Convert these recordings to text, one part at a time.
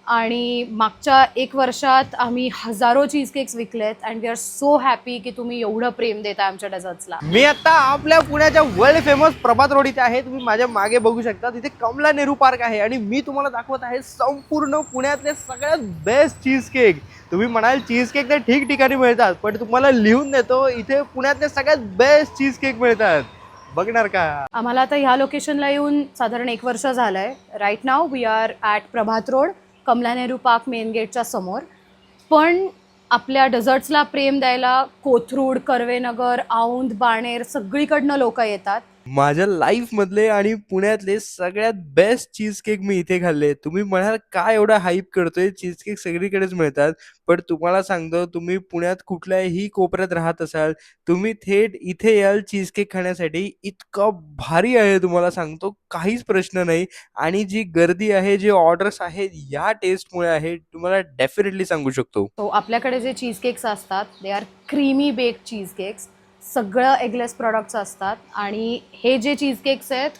आणि मागच्या 1 वर्षात आम्ही हजारो चीज केक्स विकलेत and we are so happy की तुम्ही एवढं प्रेम देता आमच्या डेझर्ट्सला. मी आता आपल्या पुण्याच्या वर्ल्ड फेमस प्रभात रोड इथे आहे. तुम्ही माझ्या मागे बघू शकता, तिथे कमला नेहरू पार्क आहे आणि मी तुम्हाला दाखवत आहे संपूर्ण पुण्यातले सगळ्यात बेस्ट चीज केक. तुम्ही म्हणाल चीज केक तर ठिकठिकाणी मिळतात, पण तुम्हाला लिहून देतो इथे पुण्यातले सगळ्यात बेस्ट चीज केक मिळतात. बघणार का? आम्हाला आता ह्या लोकेशनला येऊन साधारण 1 वर्ष झालंय. Right now we are at Prabhat Road, Kamala Nehru Park main गेटच्या समोर. पण आपल्या डेझर्ट्सला प्रेम द्यायला कोथरूड, कर्वेनगर, औंध, बाणेर सगळीकडनं लोक येतात. माझ्या लाईफ मधले आणि पुण्यातले सगळ्यात बेस्ट चीज केक मी इथे खाल्ले. तुम्ही म्हणाल काय एवढा हाईप करतोय, चीज केक सगळीकडेच मिळतात. पण तुम्हाला सांगतो, तुम्ही पुण्यात कुठल्याही कोपऱ्यात राहत असाल, तुम्ही थेट इथे याल चीज केक खाण्यासाठी. इतकं भारी आहे, तुम्हाला सांगतो काहीच प्रश्न नाही. आणि जी गर्दी आहे, जे ऑर्डर्स आहेत, या टेस्टमुळे आहे. तुम्हाला डेफिनेटली सांगू शकतो. तो आपल्याकडे जे चीज केक्स असतात they are creamy baked cheese cakes. सगळं एगलेस प्रॉडक्ट्स असतात आणि हे जे चीज केक्स आहेत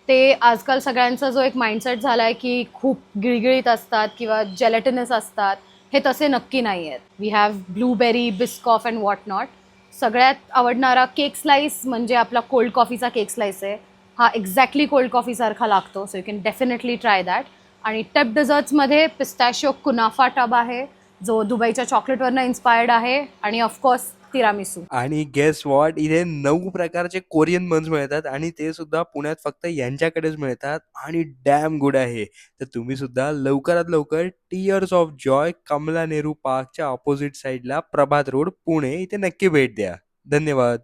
ते आजकाल सगळ्यांचा जो एक माइंडसेट झाला आहे की खूप गिळगिळीत असतात किंवा जेलेटिनस असतात, हे तसे नक्की नाही आहेत. We have blueberry, Biscoff and what not. सगळ्यात आवडणारा केक स्लाईस म्हणजे आपला कोल्ड कॉफीचा केक स्लाईस आहे. हा एक्झॅक्टली कोल्ड कॉफीसारखा लागतो, so you can definitely try that. आणि टब डेझर्ट्समध्ये पिस्टॅशियो कुनाफा टब आहे जो दुबईच्या चॉकलेटवरनं इन्स्पायर्ड आहे आणि ऑफकोर्स तिरामिसू. आणि गेस वॉट, इथे 9 प्रकारचे कोरियन बन्स मिळतात आणि ते सुद्धा पुण्यात फक्त यांच्याकडेच मिळतात आणि डॅम गुड आहे. तर तुम्ही सुद्धा लवकरात लवकर tears of joy Kamala Nehru पार्कच्या ऑपोजिट साईडला प्रभात रोड पुणे इथे नक्की भेट द्या. धन्यवाद.